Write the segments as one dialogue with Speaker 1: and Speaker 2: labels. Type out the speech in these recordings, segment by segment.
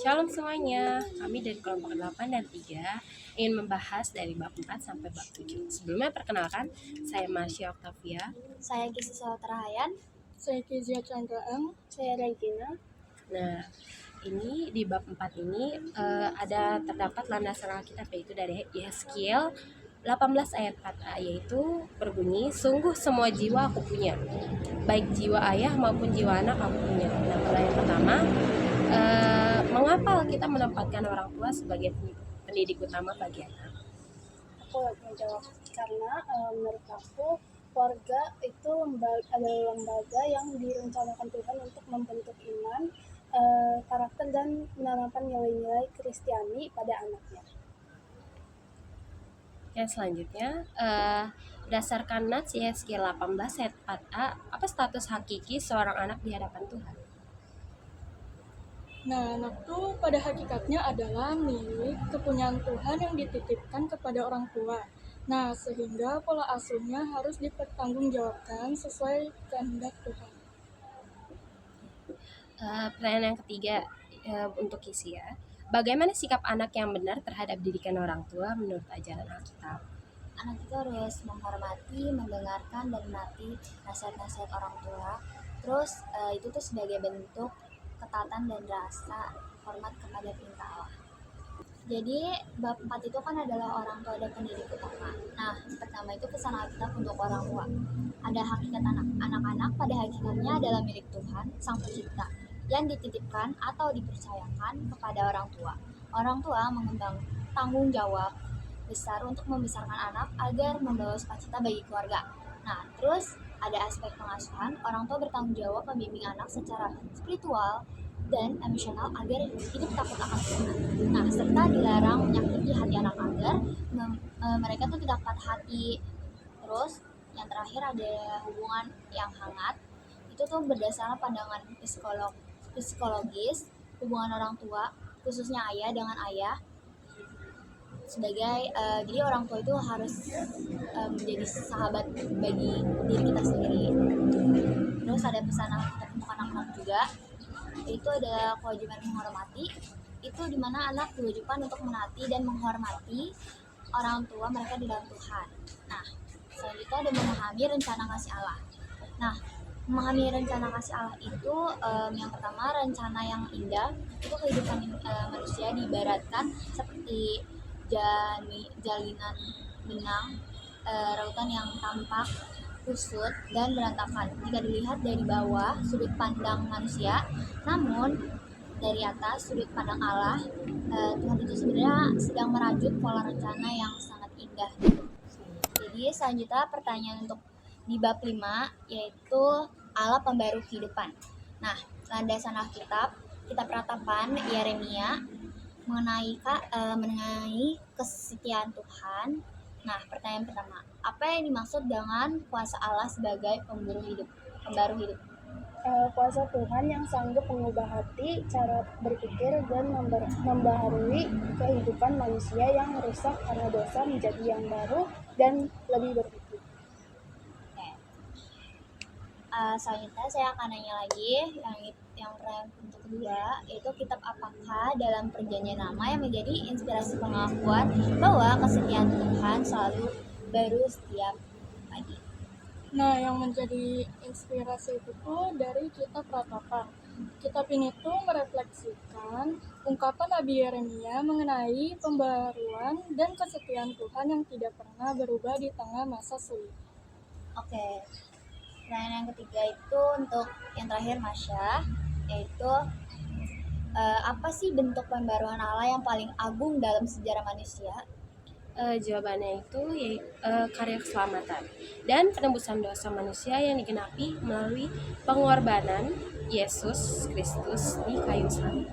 Speaker 1: Shalom semuanya, kami dari kelompok 8 dan 3 ingin membahas dari bab 4 sampai bab 7. Sebelumnya perkenalkan, saya Marsha Octavia.
Speaker 2: Saya Kisi Sawatarahayan.
Speaker 3: Saya Kezia Chandraang.
Speaker 2: Saya Regina.
Speaker 1: Nah, ini di bab 4 ini terdapat landasan Alkitab, yaitu dari Yeskiel 18 ayat 4a, yaitu berbunyi, sungguh semua jiwa aku punya, baik jiwa ayah maupun jiwa anak aku punya. Nah, pertanyaan pertama, mengapa kita menempatkan orang tua sebagai pendidik utama bagi anak?
Speaker 2: Aku menjawab karena menurut aku keluarga itu adalah lembaga yang direncanakan Tuhan untuk membentuk iman, karakter dan menanamkan nilai-nilai Kristiani pada anaknya.
Speaker 1: Yang selanjutnya, berdasarkan Nats Yeskiel 18 ayat 4a, apa status hakiki seorang anak di hadapan Tuhan?
Speaker 3: Nah, anak itu pada hakikatnya adalah milik kepunyaan Tuhan yang dititipkan kepada orang tua. Nah, sehingga pola asuhnya harus dipertanggungjawabkan sesuai kehendak Tuhan.
Speaker 1: Pertanyaan yang ketiga untuk Kisi ya. Bagaimana sikap anak yang benar terhadap didikan orang tua menurut ajaran Alkitab?
Speaker 2: Anak itu harus menghormati, mendengarkan, dan menaati nasihat-nasihat orang tua. Terus itu tuh sebagai bentuk ketaatan dan rasa hormat kepada perintah Allah. Jadi bab 4 itu kan adalah orang tua dan pendidik utama. Nah, pertama itu pesan Alkitab untuk orang tua. Ada hakikat anak. Anak-anak pada hakikatnya adalah milik Tuhan, Sang Pencipta, yang dititipkan atau dipercayakan kepada orang tua. Orang tua mengemban tanggung jawab besar untuk membesarkan anak agar membawa sukacita bagi keluarga. Nah, terus ada aspek pengasuhan. Orang tua bertanggung jawab membimbing anak secara spiritual dan emosional agar hidup takut akan Tuhan. Nah, serta dilarang menyakiti hati anak agar mereka tuh tidak patah hati. Terus yang terakhir ada hubungan yang hangat. Itu tuh berdasarkan pandangan psikologis, hubungan orang tua, khususnya ayah dengan ayah, sebagai jadi orang tua itu harus menjadi sahabat bagi diri kita sendiri. Terus ada pesan untuk anak-anak juga, itu ada kewajiban menghormati, itu dimana anak diwajibkan untuk menaati dan menghormati orang tua mereka di dalam Tuhan. Nah, selanjutnya ada memahami rencana kasih Allah. Nah, memahami rencana kasih Allah itu yang pertama, rencana yang indah itu kehidupan manusia diibaratkan seperti jalinan benang, rautan yang tampak kusut dan berantakan jika dilihat dari bawah sudut pandang manusia, namun dari atas sudut pandang Allah, Tuhan itu sebenarnya sedang merajut pola rencana yang sangat indah. Jadi selanjutnya pertanyaan untuk di bab 5, yaitu Allah pembaru kehidupan. Nah, landasan Alkitab, kitab ratapan Yeremia mengenai kesetiaan Tuhan. Nah, pertanyaan pertama, apa yang dimaksud dengan kuasa Allah sebagai pembaru hidup?
Speaker 4: Kuasa Tuhan yang sanggup mengubah hati, cara berpikir, dan membaharui kehidupan manusia yang rusak karena dosa menjadi yang baru dan lebih berpikir.
Speaker 2: Selanjutnya saya akan nanya lagi yang pertanyaan untuk kedua, yaitu kitab apakah dalam perjanjian lama yang menjadi inspirasi pengakuan bahwa kesetiaan Tuhan selalu baru setiap pagi?
Speaker 3: Nah, yang menjadi inspirasi itu tuh dari kitab ratapan. Kitab ini tuh merefleksikan ungkapan Nabi Yeremia mengenai pembaruan dan kesetiaan Tuhan yang tidak pernah berubah di tengah masa sulit.
Speaker 2: Oke. Pertanyaan yang ketiga itu untuk yang terakhir Masya, yaitu apa sih bentuk pembaruan Allah yang paling agung dalam sejarah manusia?
Speaker 1: Jawabannya itu karya keselamatan dan penembusan dosa manusia yang digenapi melalui pengorbanan Yesus Kristus di kayu salib.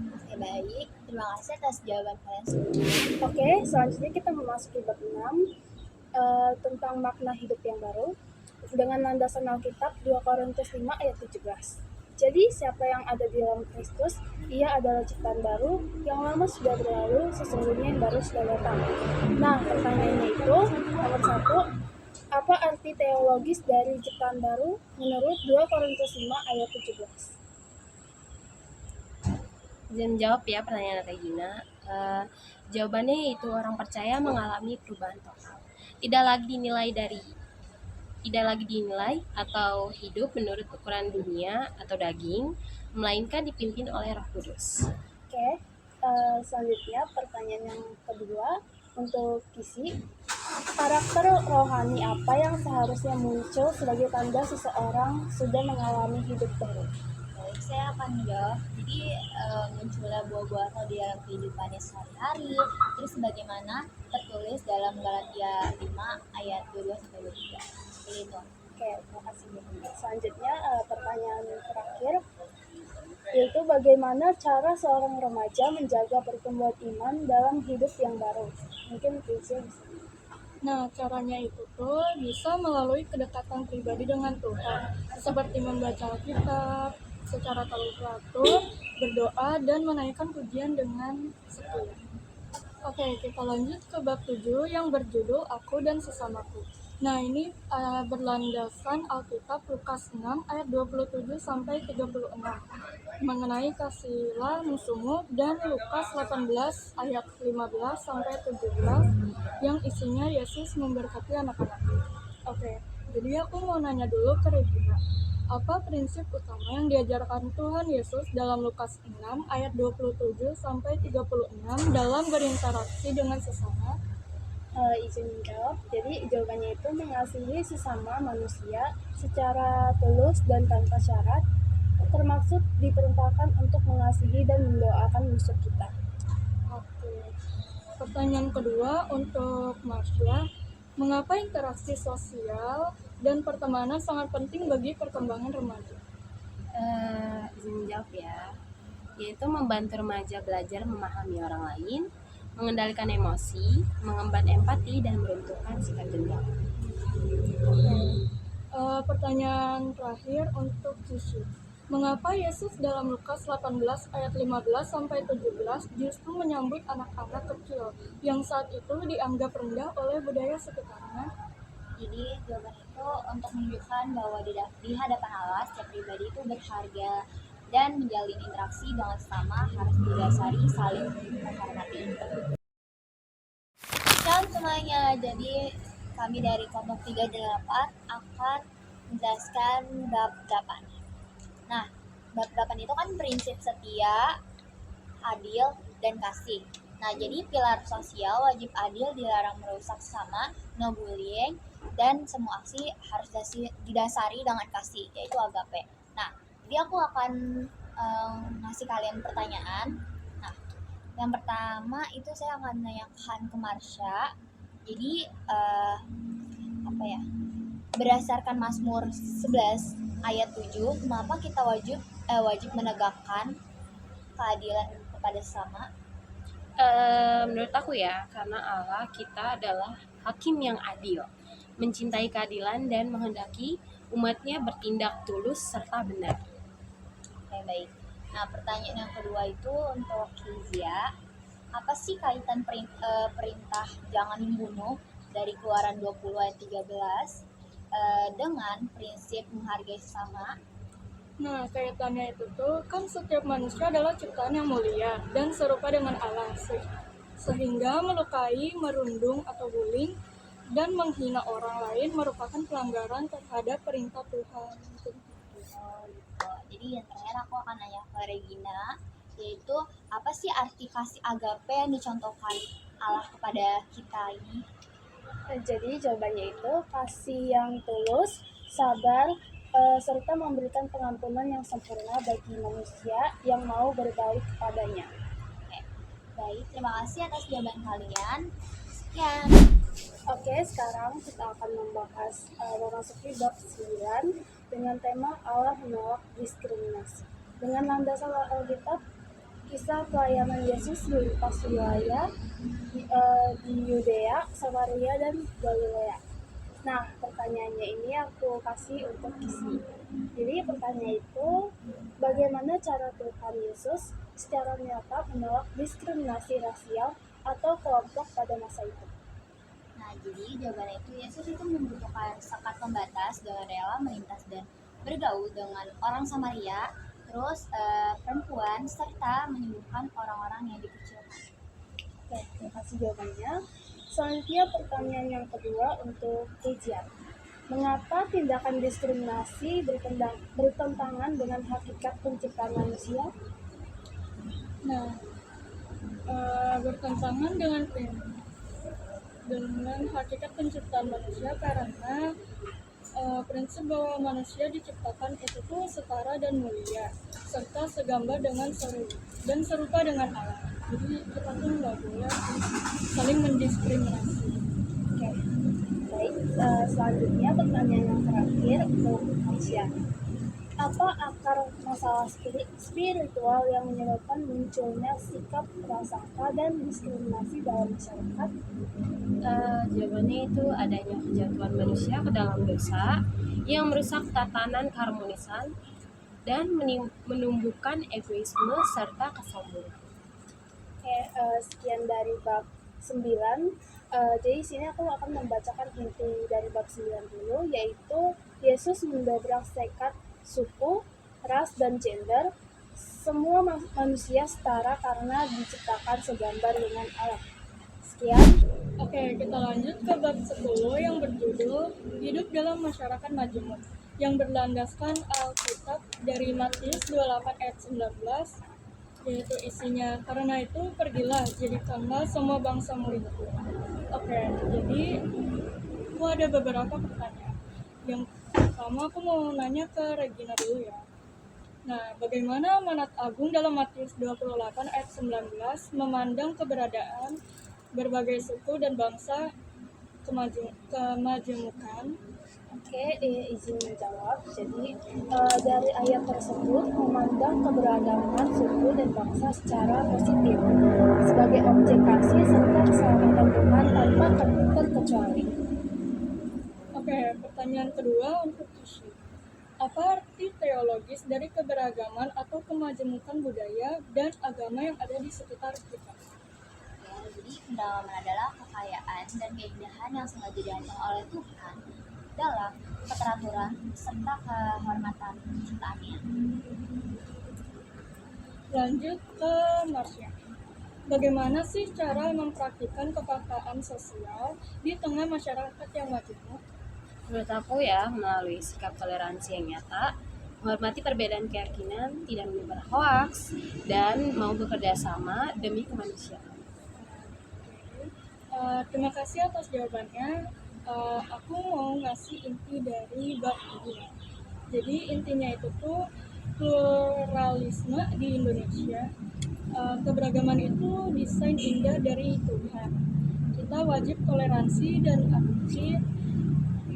Speaker 2: Oke, baik. Terima kasih atas jawaban kalian semua.
Speaker 4: Oke, selanjutnya kita memasuki bab 6 tentang makna hidup yang baru dengan landasan Alkitab 2 Korintus 5 ayat 17. Jadi siapa yang ada di dalam Kristus, ia adalah ciptaan baru, yang lama sudah berlalu, sesungguhnya yang baru sudah datang. Nah, pertanyaannya itu, nomor 1, apa arti teologis dari ciptaan baru menurut 2 Korintus 5 ayat 17?
Speaker 1: Izin menjawab ya pertanyaan Regina. Jawabannya yaitu orang percaya mengalami perubahan total. Tidak lagi dinilai dari tidak lagi dinilai atau hidup menurut ukuran dunia atau daging, melainkan dipimpin oleh Roh Kudus.
Speaker 4: Oke, selanjutnya pertanyaan yang kedua untuk Kisi. Karakter rohani apa yang seharusnya muncul sebagai tanda seseorang sudah mengalami hidup baru?
Speaker 2: Baik, saya akan menjawab. Jadi munculnya buah-buah roh di dalam kehidupannya sehari-hari, terus bagaimana tertulis dalam Galatia 5 ayat 22 sampai 23. Seperti itu.
Speaker 4: Oke, terima kasih. Selanjutnya pertanyaan terakhir, yaitu bagaimana cara seorang remaja menjaga pertumbuhan iman dalam hidup yang baru? Mungkin Kisi bisa.
Speaker 3: Nah, caranya itu tuh bisa melalui kedekatan pribadi dengan Tuhan, seperti membaca Alkitab secara teratur, berdoa, dan menaikkan pujian dengan setia. Oke, kita lanjut ke bab 7 yang berjudul Aku dan Sesamaku. Nah, ini berlandaskan Alkitab Lukas 6 ayat 27 sampai 36 mengenai kasihilah musuhmu, dan Lukas 18 ayat 15 sampai 17 yang isinya Yesus memberkati anak-anak. Oke, jadi aku mau nanya dulu ke Regina. Apa prinsip utama yang diajarkan Tuhan Yesus dalam Lukas 6 ayat 27 sampai 36 dalam berinteraksi dengan sesama?
Speaker 4: Izin menjawab. Jadi jawabannya itu mengasihi sesama manusia secara tulus dan tanpa syarat, termasuk diperintahkan untuk mengasihi dan mendoakan musuh kita.
Speaker 3: Oke. Pertanyaan kedua untuk Marsha. Mengapa interaksi sosial dan pertemanan sangat penting bagi perkembangan remaja?
Speaker 1: Izin menjawab ya, yaitu membantu remaja belajar memahami orang lain, mengendalikan emosi, mengemban empati, dan meruntuhkan sikap dendam.
Speaker 3: Pertanyaan terakhir untuk Kishi. Mengapa Yesus dalam Lukas 18 ayat 15 sampai 17 justru menyambut anak-anak kecil yang saat itu dianggap rendah oleh budaya sekitarnya?
Speaker 2: Jadi jawaban itu untuk menunjukkan bahwa di hadapan Allah setiap pribadi itu berharga dan menjalin interaksi dengan sesama harus didasari saling menghormati. Shalom semuanya, jadi kami dari kelompok 3 dan 4 akan menjelaskan bab 8. Nah, bab 8 itu kan prinsip setia, adil, dan kasih. Nah, jadi pilar sosial wajib adil, dilarang merusak sesama, no bullying, dan semua aksi harus didasari dengan kasih, yaitu agape. Nah, jadi aku akan ngasih kalian pertanyaan. Nah, yang pertama itu saya akan menanyakan ke Marsha. Jadi apa ya? Berdasarkan Mazmur 11 ayat 7, kenapa kita wajib menegakkan keadilan kepada sesama?
Speaker 1: Menurut aku ya, karena Allah kita adalah hakim yang adil, mencintai keadilan dan menghendaki umatnya bertindak tulus serta benar.
Speaker 2: Oke, baik. Nah, pertanyaan yang kedua itu untuk Kizia. Apa sih kaitan perintah jangan membunuh dari Keluaran 20 ayat 13 dengan prinsip menghargai sesama?
Speaker 3: Nah, kaitannya itu tuh kan setiap manusia adalah ciptaan yang mulia dan serupa dengan Allah, sehingga melukai, merundung atau bullying dan menghina orang lain merupakan pelanggaran terhadap perintah Tuhan.
Speaker 2: Gitu. Jadi yang terakhir aku akan nanya ke Regina, yaitu apa sih arti kasih agape yang dicontohkan Allah kepada kita ini?
Speaker 4: Jadi jawabannya itu kasih yang tulus, sabar, serta memberikan pengampunan yang sempurna bagi manusia yang mau berbalik kepadanya.
Speaker 2: Oke, baik. Terima kasih atas jawaban kalian. Sekian.
Speaker 4: Oke, sekarang kita akan membahas memasuki bab 9 dengan tema Allah menolak diskriminasi. Dengan landasan Alkitab, kisah pelayanan Yesus melintas wilayah di Yudea, Samaria, dan Galilea. Nah, pertanyaannya ini aku kasih untuk Kisi. Jadi pertanyaan itu, bagaimana cara Tuhan Yesus secara nyata menolak diskriminasi rasial atau kelompok pada masa itu?
Speaker 2: Nah, jadi jawabannya itu Yesus itu membutuhkan sekat pembatas dengan rela melintas dan bergaul dengan orang Samaria, terus perempuan serta menyembuhkan orang-orang yang dikucilkan.
Speaker 4: Oke, terima kasih jawabannya. Selanjutnya pertanyaan yang kedua untuk Kejian. Mengapa tindakan diskriminasi bertentangan dengan hakikat penciptaan manusia?
Speaker 3: Nah, bertentangan dengan hakikat penciptaan manusia karena prinsip bahwa manusia diciptakan itu tuh setara dan mulia serta segambar dengan serupa dengan Allah. Jadi kita tuh nggak boleh saling mendiskriminasi.
Speaker 4: Oke, baik. Selanjutnya pertanyaan yang terakhir untuk Aisyah. Apa akar masalah spiritual yang menyebabkan munculnya sikap prasangka dan diskriminasi dalam masyarakat?
Speaker 1: Jawabannya itu adanya kejatuhan manusia ke dalam dosa yang merusak tatanan keharmonisan dan menumbuhkan egoisme serta kesombongan.
Speaker 4: Oke, sekian dari bab 9. Jadi sini aku akan membacakan inti dari bab 9 dulu, yaitu Yesus mendobrak tekad suku, ras, dan gender. Semua manusia setara karena diciptakan segambar dengan Allah. Sekian.
Speaker 3: Oke, kita lanjut ke bab 10 yang berjudul Hidup dalam Masyarakat Majemuk yang berlandaskan Alkitab dari Matius 28 ayat 19, yaitu isinya, karena itu pergilah jadikanlah semua bangsa muridku. Oke, jadi aku ada beberapa pertanyaan. Yang pertama aku mau nanya ke Regina dulu ya. Nah, bagaimana amanat agung dalam Matius 28 ayat 19 memandang keberadaan berbagai suku dan bangsa kemajemukan?
Speaker 4: Oke, izin menjawab. Jadi dari ayat tersebut memandang keberagaman suku dan bangsa secara positif sebagai objek kasih serta keselamatan Tuhan tanpa terkecuali.
Speaker 3: Oke, pertanyaan kedua untuk Kishi. Apa arti teologis dari keberagaman atau kemajemukan budaya dan agama yang ada di sekitar kita?
Speaker 2: Ya, jadi pendalaman adalah kekayaan dan keindahan yang sengaja dirancang oleh Tuhan dalam keteraturan serta kehormatan penciptaannya.
Speaker 3: Lanjut ke Marsha. Bagaimana sih cara mempraktikkan kepekaan sosial di tengah masyarakat yang majemuk?
Speaker 1: Menurut aku ya, melalui sikap toleransi yang nyata, menghormati perbedaan keyakinan, tidak menyebar hoaks, dan mau bekerja sama demi kemanusiaan.
Speaker 3: Terima kasih atas jawabannya. Aku mau ngasih inti dari bab ini. Jadi intinya itu tuh pluralisme di Indonesia. Keberagaman itu desain indah dari Tuhan. Kita wajib toleransi dan aktif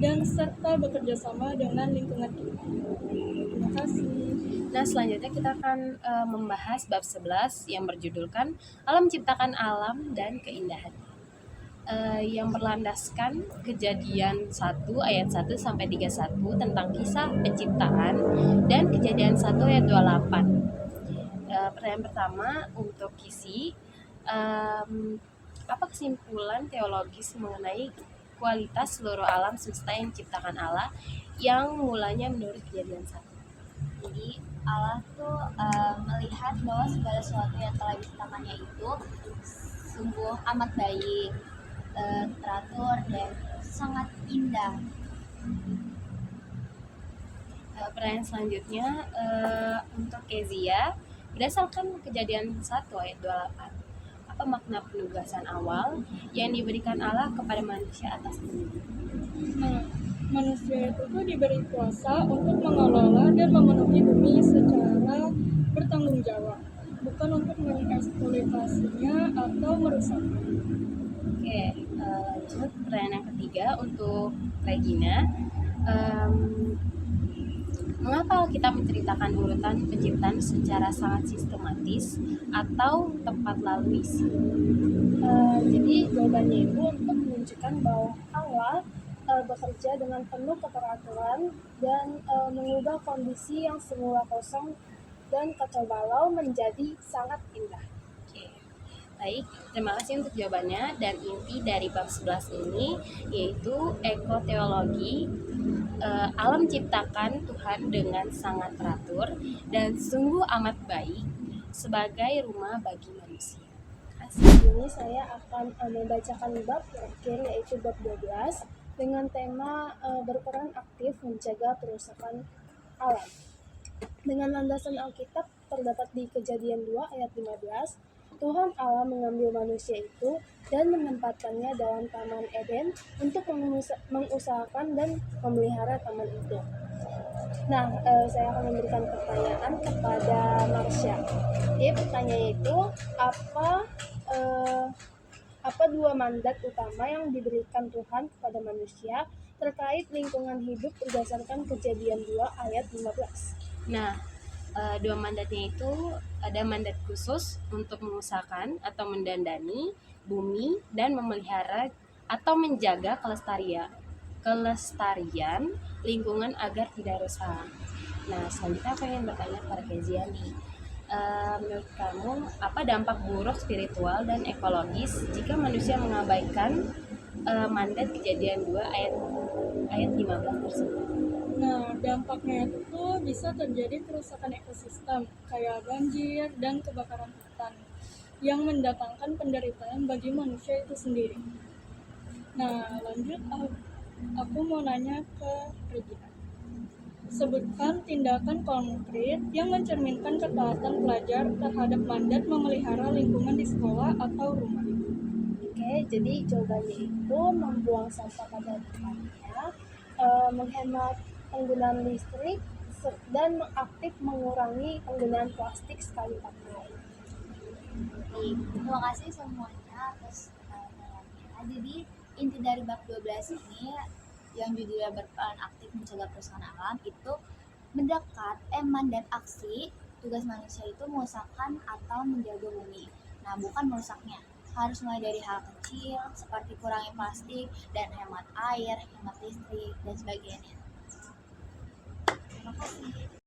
Speaker 3: dan serta bekerja sama dengan lingkungan kita. Terima kasih.
Speaker 1: Nah, selanjutnya kita akan membahas bab 11 yang berjudulkan Allah menciptakan alam dan keindahan. Yang berlandaskan Kejadian 1 ayat 1 sampai 31 tentang kisah penciptaan dan Kejadian 1 ayat 28. Pertanyaan pertama untuk Kisi, apa kesimpulan teologis mengenai kualitas seluruh alam semesta yang diciptakan Allah yang mulanya menurut Kejadian 1?
Speaker 2: Jadi Allah tuh melihat bahwa segala sesuatu yang telah diciptakannya itu sungguh amat baik, teratur dan sangat indah.
Speaker 1: Pertanyaan selanjutnya untuk Kezia, berdasarkan Kejadian 1 ayat 28, apa makna penugasan awal yang diberikan Allah kepada manusia atas bumi?
Speaker 3: Nah, manusia itu tuh diberi kuasa untuk mengelola dan memenuhi bumi secara bertanggung jawab, bukan untuk mengeksploitasinya atau merusaknya.
Speaker 1: Oke, lanjut pertanyaan yang ketiga untuk Regina. Mengapa kita menceritakan urutan penciptaan secara sangat sistematis atau tepat lalu isi?
Speaker 4: Jadi jawabannya itu untuk menunjukkan bahwa Allah bekerja dengan penuh keteraturan dan mengubah kondisi yang semula kosong dan kacau balau menjadi sangat indah.
Speaker 1: Oke, baik, terima kasih untuk jawabannya. Dan inti dari bab 11 ini yaitu ekoteologi alam ciptakan Tuhan dengan sangat teratur dan sungguh amat baik sebagai rumah bagi manusia.
Speaker 4: Saat ini saya akan membacakan bab terakhir yaitu bab 12 dengan tema berperan aktif menjaga kerusakan alam. Dengan landasan Alkitab terdapat di Kejadian 2 ayat 15, Tuhan Allah mengambil manusia itu dan menempatkannya dalam Taman Eden untuk mengusahakan dan memelihara taman itu. Nah, saya akan memberikan pertanyaan kepada Marsha. Jadi pertanyaannya itu eh, apa dua mandat utama yang diberikan Tuhan kepada manusia terkait lingkungan hidup berdasarkan Kejadian 2 ayat 15?
Speaker 1: Nah, dua mandatnya itu ada mandat khusus untuk mengusahakan atau mendandani bumi dan memelihara atau menjaga kelestarian lingkungan agar tidak rusak. Nah, selanjutnya aku ingin bertanya kepada Kezia nih. Menurut kamu, apa dampak buruk spiritual dan ekologis jika manusia mengabaikan mandat Kejadian 2 ayat 15 tersebut?
Speaker 3: Nah, dampaknya itu bisa terjadi kerusakan ekosistem, kayak banjir dan kebakaran hutan, yang mendatangkan penderitaan bagi manusia itu sendiri. Nah, lanjut aku mau nanya ke Regina. Sebutkan tindakan konkret yang mencerminkan ketaatan pelajar terhadap mandat memelihara lingkungan di sekolah atau rumah.
Speaker 4: Oke, jadi jawabannya itu membuang sampah pada tempatnya, menghemat penggunaan listrik, dan aktif mengurangi penggunaan plastik sekali pakai.
Speaker 2: Baik, terima kasih semuanya atas pertanyaannya. Jadi inti dari bab 12 ini yang judulnya berperan aktif mencegah kerusakan alam itu mandat aksi tugas manusia itu mengusahakan atau menjaga bumi. Nah, bukan merusaknya. Harus mulai dari hal kecil seperti kurangi plastik dan hemat air, hemat listrik dan sebagainya. Terima kasih.